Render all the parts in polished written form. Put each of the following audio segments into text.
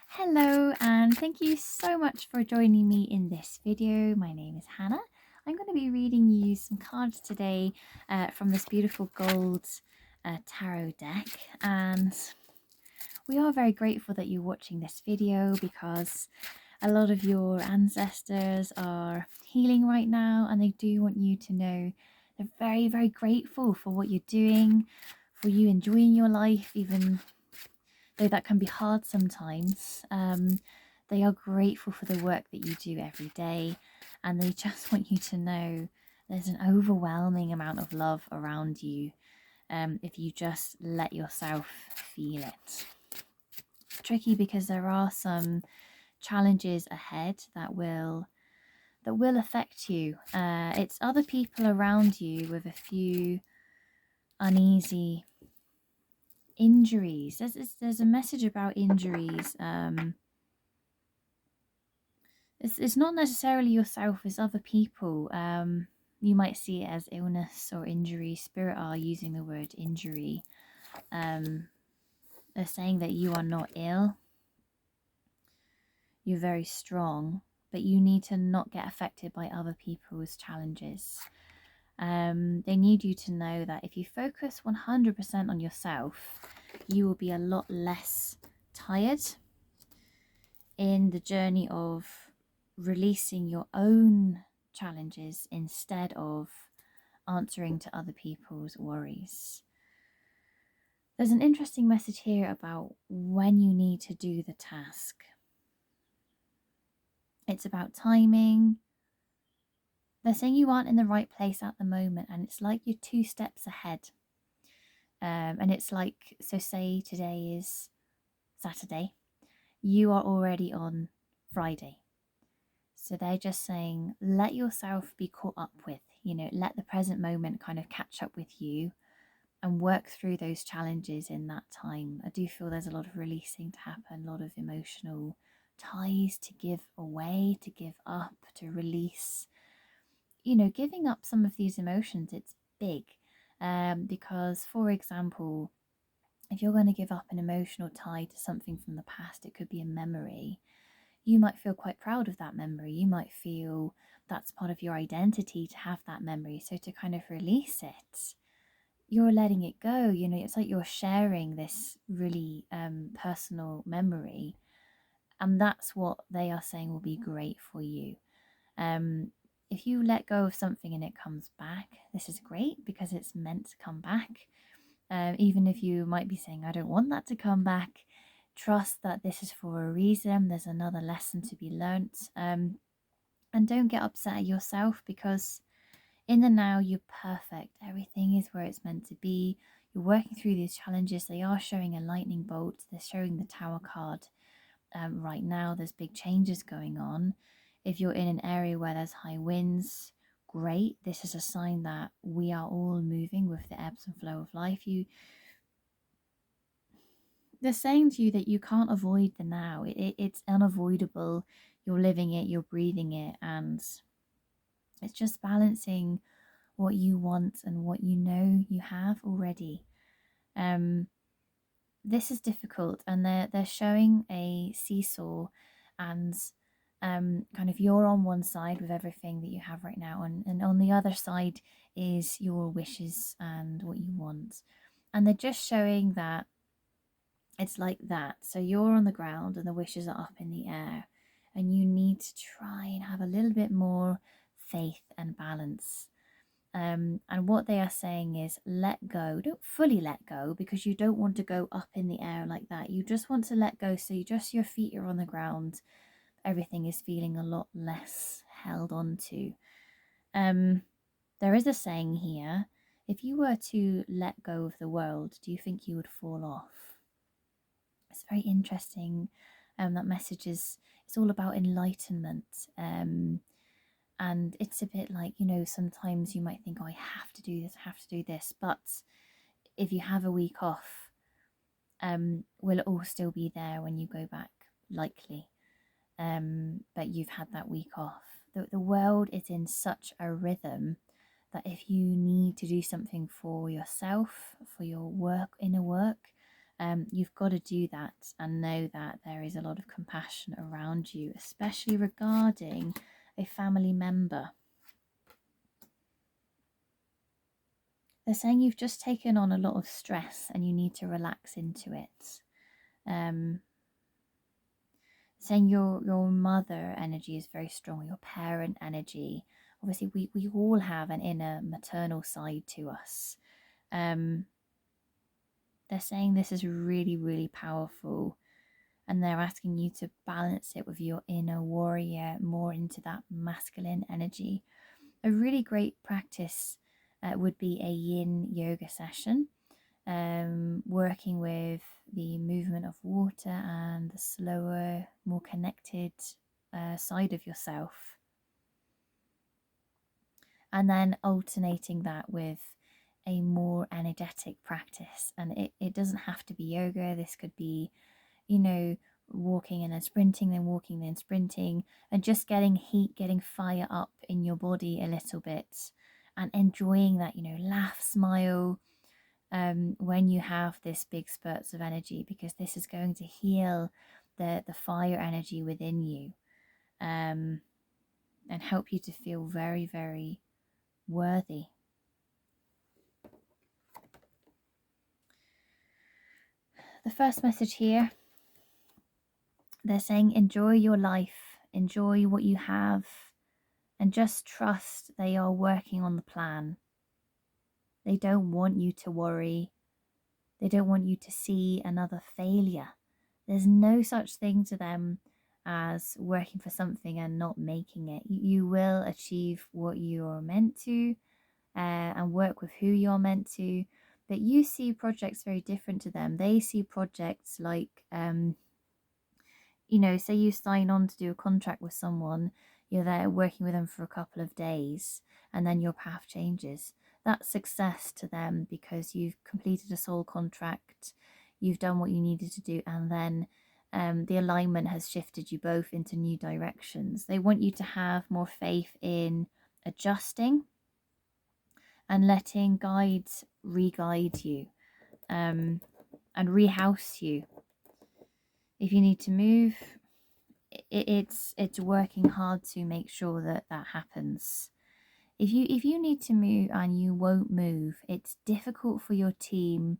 Hello, and thank you so much for joining me in this video. My name is Hannah. I'm going to be reading you some cards today from this beautiful gold tarot deck, and we are very grateful that you're watching this video because a lot of your ancestors are healing right now, and they do want you to know they're very, very grateful for what you're doing, for you enjoying your life, even though that can be hard sometimes. They are grateful for the work that you do every day, and they just want you to know there's an overwhelming amount of love around you if you just let yourself feel it. Tricky because there are some challenges ahead that will affect you. It's other people around you with a few uneasy injuries. There's a message about injuries. It's not necessarily yourself, it's other people. You might see it as illness or injury. Spirit are using the word injury. They're saying that you are not ill. You're very strong, but you need to not get affected by other people's challenges. They need you to know that if you focus 100% on yourself, you will be a lot less tired in the journey of releasing your own challenges instead of answering to other people's worries. There's an interesting message here about when you need to do the task. It's about timing. They're saying you aren't in the right place at the moment, and it's like you're 2 steps ahead. And it's like, so say today is Saturday, you are already on Friday. So they're just saying, let yourself be caught up with, let the present moment kind of catch up with you and work through those challenges in that time. I do feel there's a lot of releasing to happen, a lot of emotional ties to give away, to give up, to release. Giving up some of these emotions, it's big. Because, for example, if you're going to give up an emotional tie to something from the past, it could be a memory. You might feel quite proud of that memory. You might feel that's part of your identity to have that memory. So to kind of release it, you're letting it go. It's like you're sharing this really personal memory. And that's what they are saying will be great for you. If you let go of something and it comes back, this is great because it's meant to come back. Even if you might be saying, I don't want that to come back, trust that this is for a reason. There's another lesson to be learnt. And don't get upset at yourself because in the now, you're perfect. Everything is where it's meant to be. You're working through these challenges. They are showing a lightning bolt. They're showing the Tower card. Right now, there's big changes going on. If you're in an area where there's high winds, great. This is a sign that we are all moving with the ebbs and flow of life. They're saying to you that you can't avoid the now. It's unavoidable. You're living it, you're breathing it, and it's just balancing what you want and what you know you have already. This is difficult, and they're showing a seesaw, and kind of you're on one side with everything that you have right now, and on the other side is your wishes and what you want. And they're just showing that it's like that. So you're on the ground and the wishes are up in the air, and you need to try and have a little bit more faith and balance. And what they are saying is let go. Don't fully let go because you don't want to go up in the air like that. You just want to let go so your feet are on the ground. Everything is feeling a lot less held on to. There is a saying here, if you were to let go of the world, do you think you would fall off? It's very interesting. That message is, it's all about enlightenment. And it's a bit like, sometimes you might think, oh, I have to do this, I have to do this. But if you have a week off, will it all still be there when you go back? Likely. But you've had that week off. The world is in such a rhythm that if you need to do something for yourself, for your work, inner work, You've got to do that and know that there is a lot of compassion around you, especially regarding a family member. They're saying you've just taken on a lot of stress and you need to relax into it. Saying your mother energy is very strong, your parent energy. Obviously, we all have an inner maternal side to us. They're saying this is really, really powerful, and they're asking you to balance it with your inner warrior, more into that masculine energy. A really great practice would be a yin yoga session, working with the movement of water and the slower, more connected side of yourself. And then alternating that with a more energetic practice. And it doesn't have to be yoga. This could be, walking and then sprinting, then walking, then sprinting, and just getting heat, getting fire up in your body a little bit and enjoying that, laugh, smile when you have this big spurts of energy, because this is going to heal the fire energy within you and help you to feel very, very worthy. The first message here, they're saying enjoy your life, enjoy what you have, and just trust they are working on the plan. They don't want you to worry. They don't want you to see another failure. There's no such thing to them as working for something and not making it. You will achieve what you are meant to and work with who you're meant to. But you see projects very different to them. They see projects like, say you sign on to do a contract with someone, you're there working with them for a couple of days, and then your path changes. That's success to them because you've completed a soul contract, you've done what you needed to do, and then the alignment has shifted you both into new directions. They want you to have more faith in adjusting and letting guides re-guide you and rehouse you. If you need to move, it's working hard to make sure that happens. If you need to move and you won't move, it's difficult for your team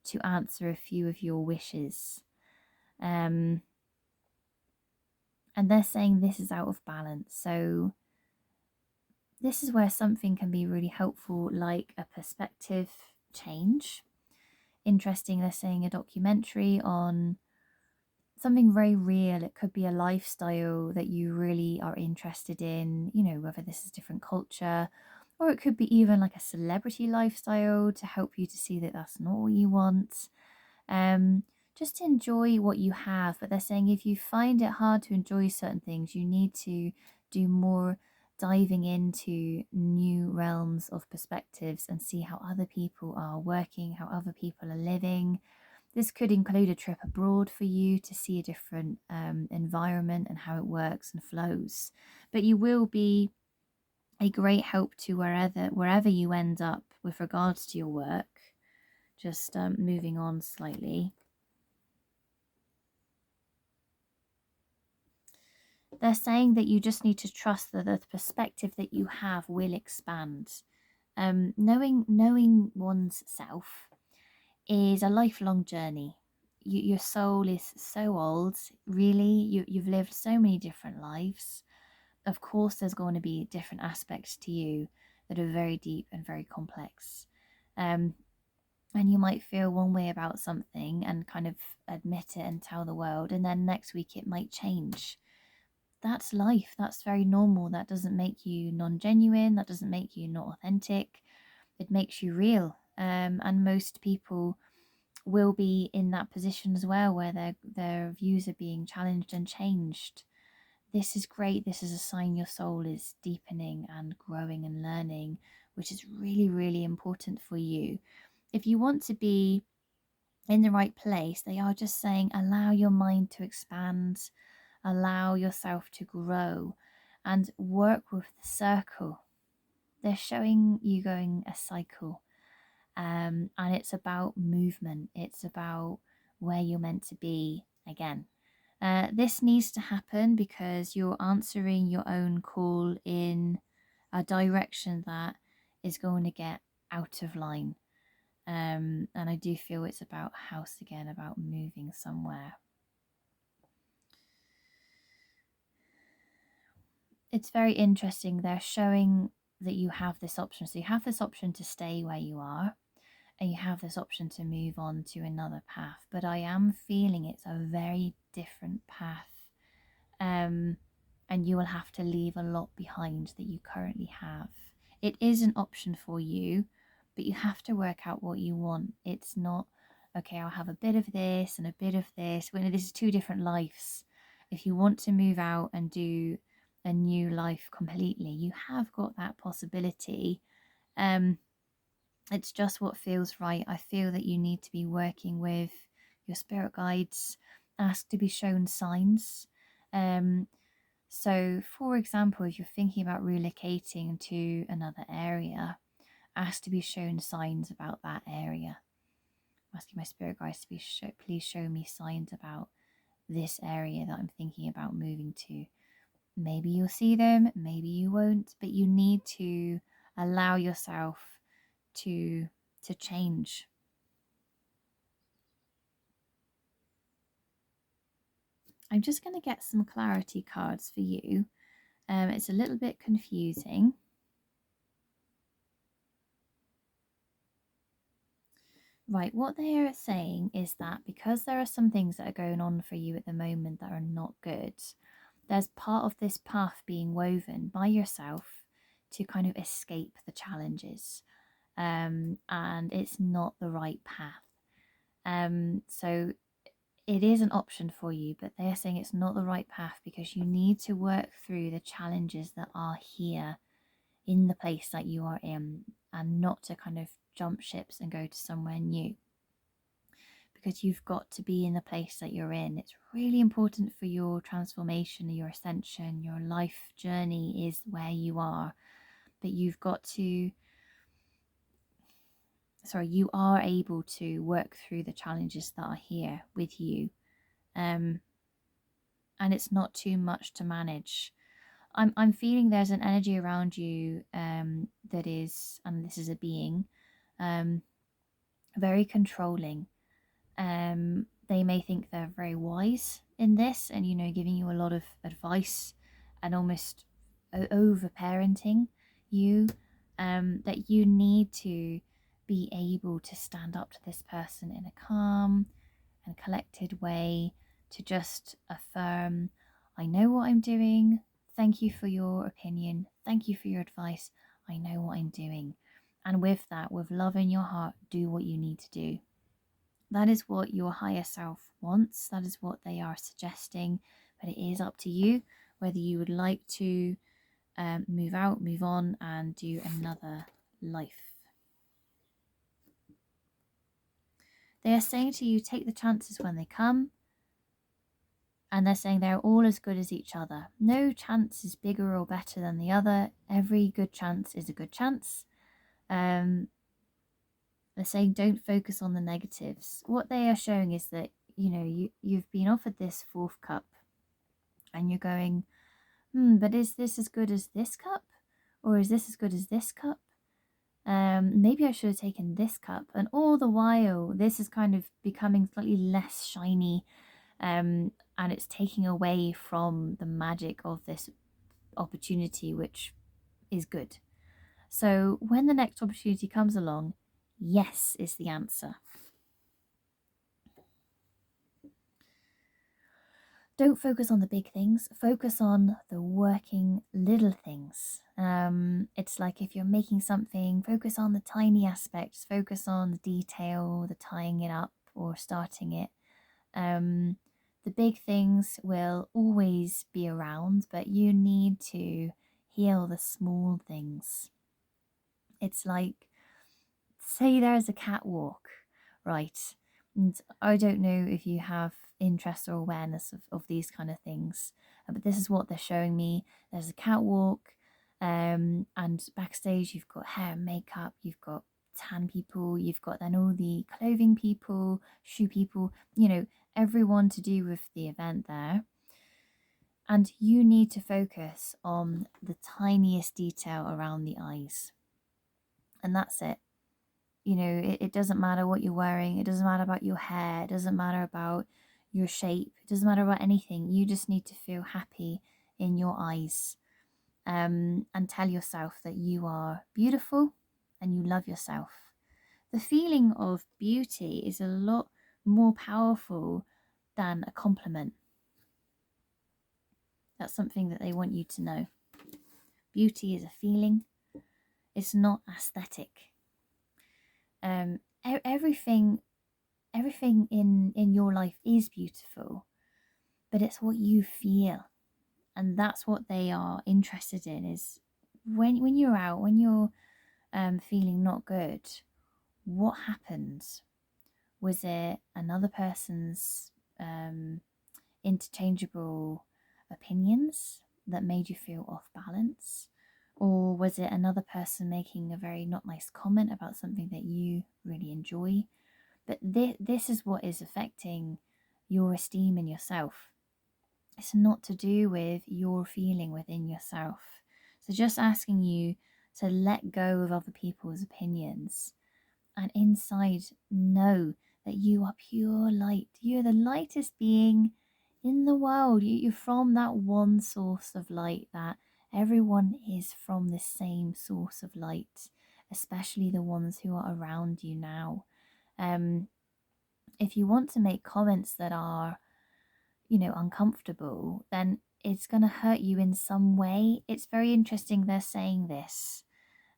to answer a few of your wishes. And they're saying this is out of balance. So this is where something can be really helpful, like a perspective change. Interesting, they're saying a documentary on something very real. It could be a lifestyle that you really are interested in, whether this is different culture, or it could be even like a celebrity lifestyle to help you to see that that's not what you want. Just enjoy what you have. But they're saying if you find it hard to enjoy certain things, you need to do more diving into new realms of perspectives and see how other people are working, how other people are living. This could include a trip abroad for you to see a different environment and how it works and flows. But you will be a great help to wherever you end up with regards to your work. Just moving on slightly. They're saying that you just need to trust that the perspective that you have will expand. Knowing one's self is a lifelong journey. Your soul is so old, really. You've lived so many different lives. Of course, there's going to be different aspects to you that are very deep and very complex. And you might feel one way about something and kind of admit it and tell the world, and then next week it might change. That's life. That's very normal. That doesn't make you non-genuine. That doesn't make you not authentic. It makes you real. And most people will be in that position as well, where their views are being challenged and changed. This is great. This is a sign your soul is deepening and growing and learning, which is really, really important for you. If you want to be in the right place, they are just saying allow your mind to expand, allow yourself to grow, and work with the circle. They're showing you going a cycle, and it's about movement. It's about where you're meant to be again. This needs to happen because you're answering your own call in a direction that is going to get out of line. And I do feel it's about house again, about moving somewhere. It's very interesting. They're showing that you have this option. So you have this option to stay where you are, and you have this option to move on to another path. But I am feeling it's a very different path. And you will have to leave a lot behind that you currently have. It is an option for you, but you have to work out what you want. It's not, okay, I'll have a bit of this and a bit of this. When this is two different lives. If you want to move out and do a new life completely, you have got that possibility. It's just what feels right. I feel that you need to be working with your spirit guides, ask to be shown signs. So, for example, if you're thinking about relocating to another area, ask to be shown signs about that area. I'm asking my spirit guides to please show me signs about this area that I'm thinking about moving to. Maybe you'll see them, maybe you won't, but you need to allow yourself to change. I'm just going to get some clarity cards for you. It's a little bit confusing. Right, what they are saying is that because there are some things that are going on for you at the moment that are not good, there's part of this path being woven by yourself to kind of escape the challenges. And it's not the right path. So it is an option for you, but they're saying it's not the right path because you need to work through the challenges that are here in the place that you are in, and not to kind of jump ships and go to somewhere new, because you've got to be in the place that you're in. It's really important for your transformation, your ascension, your life journey is where you are, but you've got to you are able to work through the challenges that are here with you, and it's not too much to manage. I'm feeling there's an energy around you that is, and this is a being, very controlling. They may think they're very wise in this, and giving you a lot of advice and almost over parenting you, that you need to be able to stand up to this person in a calm and collected way, to just affirm, I know what I'm doing. Thank you for your opinion. Thank you for your advice. I know what I'm doing. And with that, with love in your heart, do what you need to do. That is what your higher self wants. That is what they are suggesting. But it is up to you whether you would like to move out, move on, and do another life. They are saying to you, take the chances when they come. And they're saying they're all as good as each other. No chance is bigger or better than the other. Every good chance is a good chance. They're saying don't focus on the negatives. What they are showing is that, you've been offered this fourth cup and you're going, but is this as good as this cup? Or is this as good as this cup? Maybe I should have taken this cup. And all the while, this is kind of becoming slightly less shiny, and it's taking away from the magic of this opportunity, which is good. So when the next opportunity comes along, yes is the answer. Don't focus on the big things, focus on the working little things. It's like if you're making something, focus on the tiny aspects, focus on the detail, the tying it up or starting it. The big things will always be around, but you need to heal the small things. It's like, say there's a catwalk, right? And I don't know if you have interest or awareness of these kind of things, but this is what they're showing me. There's a catwalk, and backstage you've got hair and makeup, you've got tan people, you've got then all the clothing people, shoe people, everyone to do with the event there. And you need to focus on the tiniest detail around the eyes. And that's it. It doesn't matter what you're wearing. It doesn't matter about your hair. It doesn't matter about your shape. It doesn't matter about anything. You just need to feel happy in your eyes, and tell yourself that you are beautiful and you love yourself. The feeling of beauty is a lot more powerful than a compliment. That's something that they want you to know. Beauty is a feeling. It's not aesthetic. Everything in your life is beautiful, but it's what you feel, and that's what they are interested in. Is when you're out, when you're feeling not good, what happened? Was it another person's interchangeable opinions that made you feel off balance? Or was it another person making a very not nice comment about something that you really enjoy? But this is what is affecting your esteem in yourself. It's not to do with your feeling within yourself. So just asking you to let go of other people's opinions, and inside know that you are pure light. You're the lightest being in the world. You're from that one source of light, that everyone is from the same source of light, especially the ones who are around you now. If you want to make comments that are, uncomfortable, then it's going to hurt you in some way. It's very interesting they're saying this.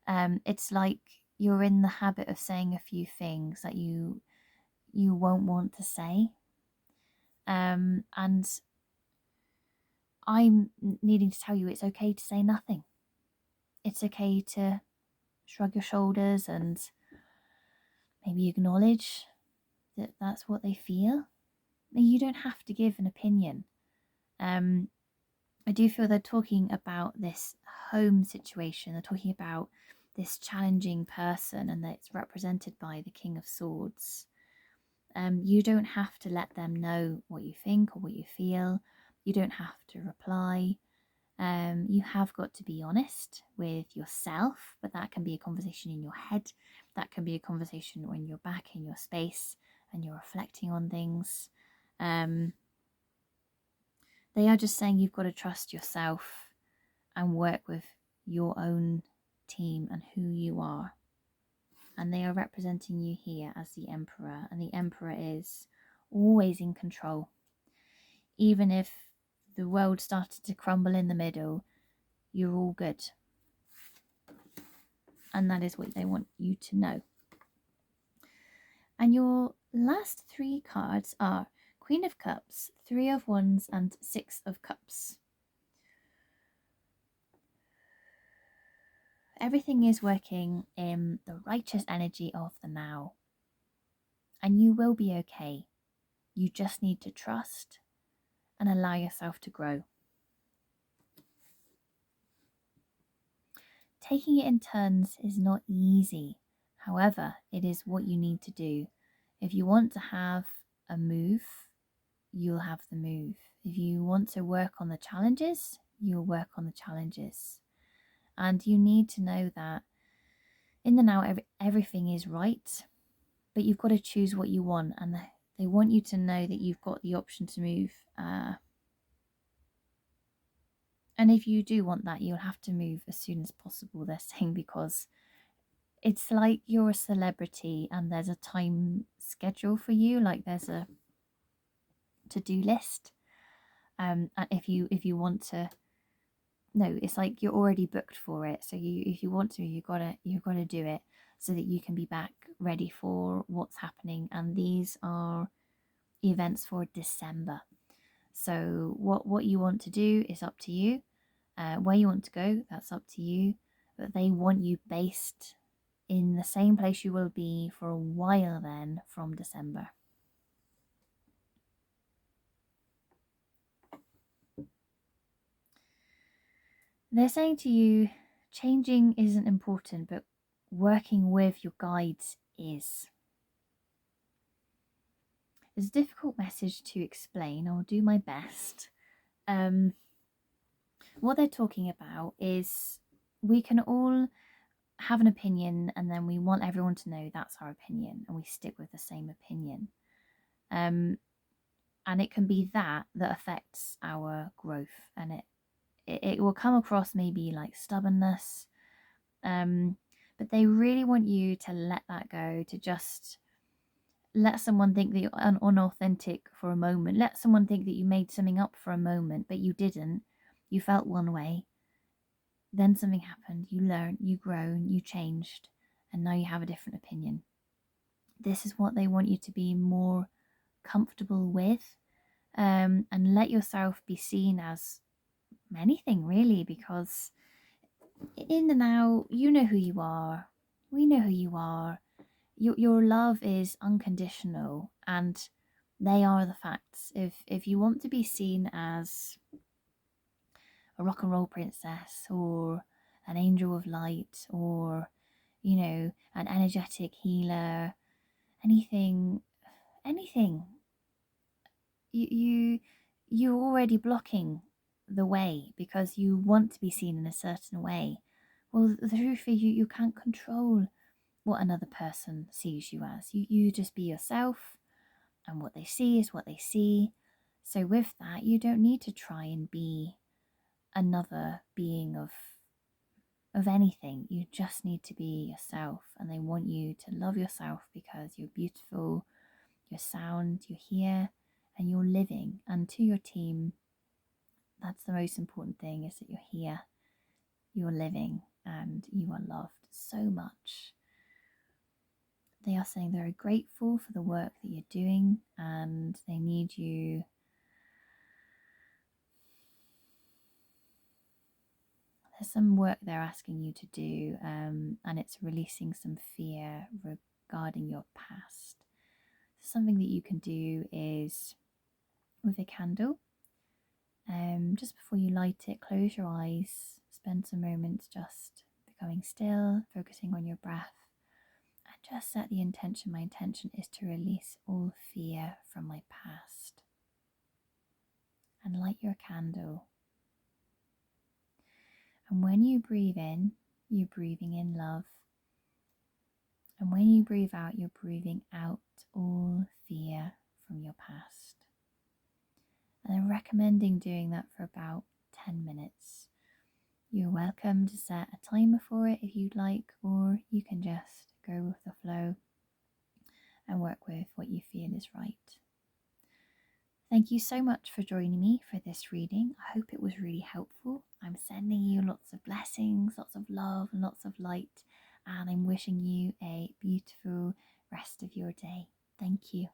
It's like you're in the habit of saying a few things that you won't want to say. And I'm needing to tell you it's okay to say nothing. It's okay to shrug your shoulders and maybe acknowledge that that's what they feel. You don't have to give an opinion. I do feel they're talking about this home situation. They're talking about this challenging person, and that it's represented by the King of Swords. You don't have to let them know what you think or what you feel. You don't have to reply. You have got to be honest with yourself, but that can be a conversation in your head. That can be a conversation when you're back in your space and you're reflecting on things. They are just saying you've got to trust yourself and work with your own team and who you are. And they are representing you here as the Emperor, and the Emperor is always in control. Even if the world started to crumble in the middle, you're all good. And that is what they want you to know. And your last 3 cards are Queen of Cups, 3 of Wands, and 6 of Cups. Everything is working in the righteous energy of the now. And you will be okay. You just need to trust and allow yourself to grow. Taking it in turns is not easy. However, it is what you need to do. If you want to have a move, you'll have the move. If you want to work on the challenges, you'll work on the challenges. And you need to know that in the now, everything is right, but you've got to choose what you want. And they want you to know that you've got the option to move. And if you do want that, you'll have to move as soon as possible, they're saying, because it's like you're a celebrity and there's a time schedule for you, like there's a to-do list. And if you want to, no, it's like you're already booked for it. So if you want to, you've got to do it so that you can be back ready for what's happening. And these are events for December. So what you want to do is up to you. Where you want to go, that's up to you. But they want you based in the same place you will be for a while then from December. They're saying to you, changing isn't important, but working with your guides is. It's a difficult message to explain. I'll do my best. What they're talking about is we can all have an opinion, and then we want everyone to know that's our opinion, and we stick with the same opinion. And it can be that affects our growth, and it will come across maybe like stubbornness. But they really want you to let that go, to just let someone think that you're unauthentic for a moment. Let someone think that you made something up for a moment, but you didn't. You felt one way. Then something happened. You learned, you grown, you changed, and now you have a different opinion. This is what they want you to be more comfortable with, and let yourself be seen as anything really, because in the now, you know who you are. We know who you are. Your love is unconditional, and they are the facts. If you want to be seen as a rock and roll princess, or an angel of light, or an energetic healer, anything, you're already blocking the way because you want to be seen in a certain way. Well, the truth is you can't control what another person sees you as. You just be yourself, and what they see is what they see. So with that, you don't need to try and be another being of anything. You just need to be yourself, and they want you to love yourself because you're beautiful, you're sound, you're here, and you're living. And to your team, that's the most important thing, is that you're here, you're living, and you are loved so much. They are saying they're grateful for the work that you're doing, and they need you. There's some work they're asking you to do, and it's releasing some fear regarding your past. Something that you can do is, with a candle, just before you light it, close your eyes, spend some moments just becoming still, focusing on your breath, and just set the intention. My intention is to release all fear from my past. And light your candle. And when you breathe in, you're breathing in love. And when you breathe out, you're breathing out all fear from your past. And I'm recommending doing that for about 10 minutes. You're welcome to set a timer for it if you'd like, or you can just go with the flow and work with what you feel is right. Thank you so much for joining me for this reading. I hope it was really helpful. I'm sending you lots of blessings, lots of love, and lots of light, and I'm wishing you a beautiful rest of your day. Thank you.